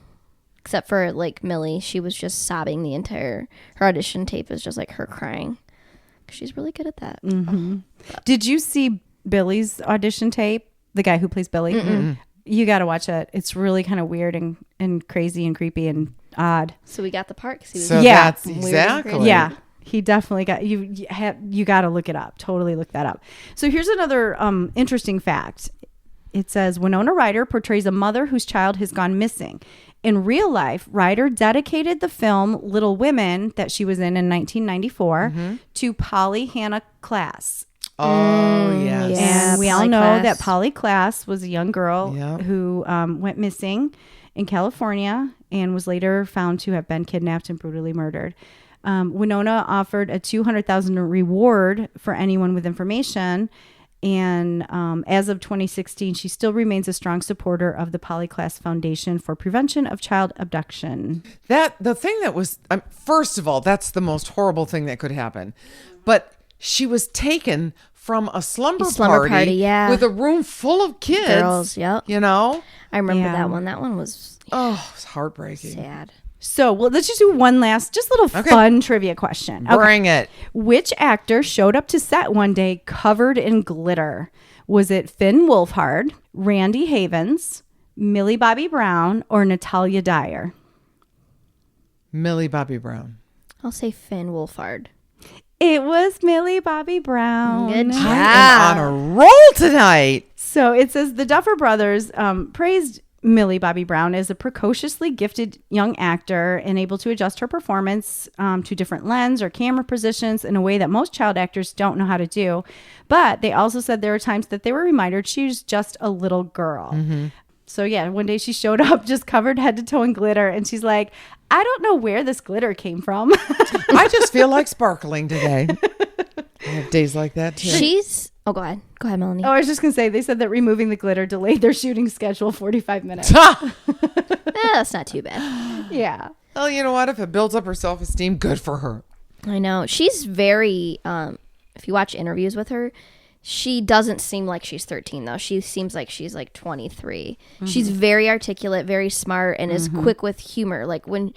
Except for like Millie, she was just sobbing the entire. Her audition tape is just like her crying. She's really good at that. Did you see Billy's audition tape? The guy who plays Billy? You got to watch it. It's really kind of weird and crazy and creepy and odd. So we got the part. 'Cause he was So Yeah. that's Weird and exactly. crazy. Yeah, he definitely got you got to look it up. Totally look that up. So here's another interesting fact. It says Winona Ryder portrays a mother whose child has gone missing. In real life, Ryder dedicated the film Little Women that she was in 1994 to Polly Hannah Klass. Oh yes. Yeah. And we all Polly know Klass. that Polly Klass was a young girl Yep. who went missing in California and was later found to have been kidnapped and brutally murdered. Winona offered a $200,000 reward for anyone with information. And as of 2016, she still remains a strong supporter of the Polly Klass Foundation for Prevention of Child Abduction. The thing that was first of all, that's the most horrible thing that could happen. But she was taken from a slumber party, yeah. with a room full of kids. Girls, yep. You know? I remember Yeah. that one. That one was Oh, it's heartbreaking. sad. So, well, let's just do one last, just little Okay. fun trivia question. Okay. Bring it. Which actor showed up to set one day covered in glitter? Was it Finn Wolfhard, Randy Havens, Millie Bobby Brown, or Natalia Dyer? Millie Bobby Brown. I'll say Finn Wolfhard. It was Millie Bobby Brown. Good job. I am on a roll tonight. So it says the Duffer Brothers praised Millie Bobby Brown as a precociously gifted young actor and able to adjust her performance to different lens or camera positions in a way that most child actors don't know how to do. But they also said there were times that they were reminded she was just a little girl. So yeah, one day she showed up just covered head to toe in glitter, and she's like, I don't know where this glitter came from. I just feel like sparkling today. have days like that too. She's. Oh, go ahead, Melanie. Oh, I was just gonna say they said that removing the glitter delayed their shooting schedule 45 minutes. That's not too bad. Yeah. Well, you know what? If it builds up her self-esteem, good for her. I know. She's very. If you watch interviews with her, she doesn't seem like she's 13 though. She seems like she's like 23. She's very articulate, very smart, and is quick with humor. Like when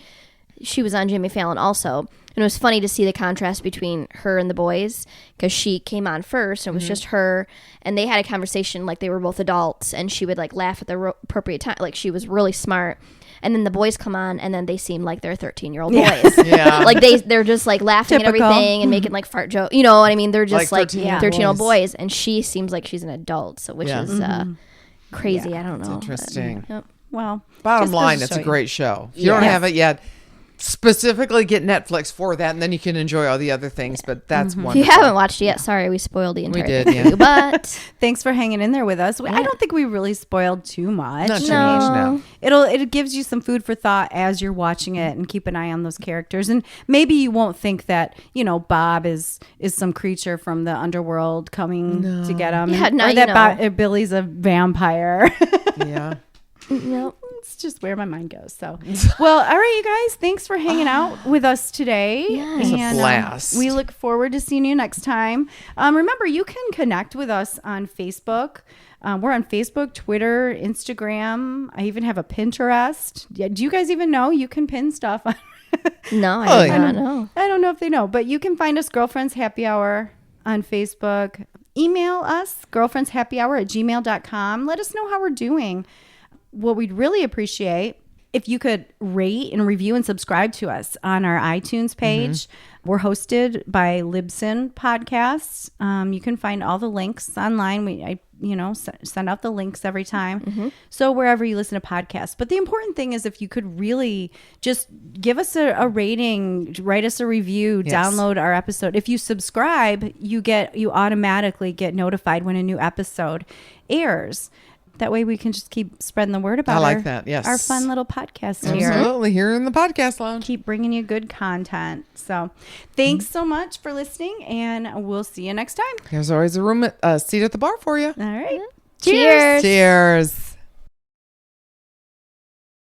she was on Jimmy Fallon also. And it was funny to see the contrast between her and the boys because she came on first and it was just her. And they had a conversation like they were both adults and she would like laugh at the appropriate time. Like she was really smart. And then the boys come on and then they seem like they're 13-year-old boys. Yeah. Like they're just like laughing Typical. at everything and making like fart jokes. You know what I mean? They're just Like like 13-year-old 13-year-old boys. boys. And she seems like she's an adult. So which is crazy. I don't know. Interesting. Yep. Well, Bottom just goes line, to it's show a you. great show. If you don't Yes. have it yet, specifically get Netflix for that, and then you can enjoy all the other things. But that's If wonderful. you haven't watched it yet, sorry, we spoiled the entire did, thing yeah. for you, but Thanks for hanging in there with us. I don't think we really spoiled too much. Not too No. much now. It gives you some food for thought as you're watching it, and keep an eye on those characters. And maybe you won't think that Bob is some creature from the underworld coming to get him, Yeah, now or you that know. Billy's a vampire. Yeah. nope. It's just where my mind goes. So, well, all right, you guys. Thanks for hanging out with us today. Yes. It was a And, blast. we look forward to seeing you next time. Remember, you can connect with us on Facebook. We're on Facebook, Twitter, Instagram. I even have a Pinterest. Yeah, do you guys even know you can pin stuff? No, Oh, I yeah. don't know. I don't know if they know, but you can find us Girlfriends Happy Hour on Facebook. Email us, girlfriendshappyhour@gmail.com. Let us know how we're doing. What we'd really appreciate if you could rate and review and subscribe to us on our iTunes page. We're hosted by Libsyn Podcasts. You can find all the links online. I send out the links every time. So wherever you listen to podcasts. But the important thing is if you could really just give us a rating, write us a review, Yes. download our episode. If you subscribe, you automatically get notified when a new episode airs. That way we can just keep spreading the word about I like that, yes. our fun little podcast here. Absolutely. Here in the podcast lounge. Keep bringing you good content. So thanks so much for listening, and we'll see you next time. There's always a seat at the bar for you. All right. Cheers. Cheers.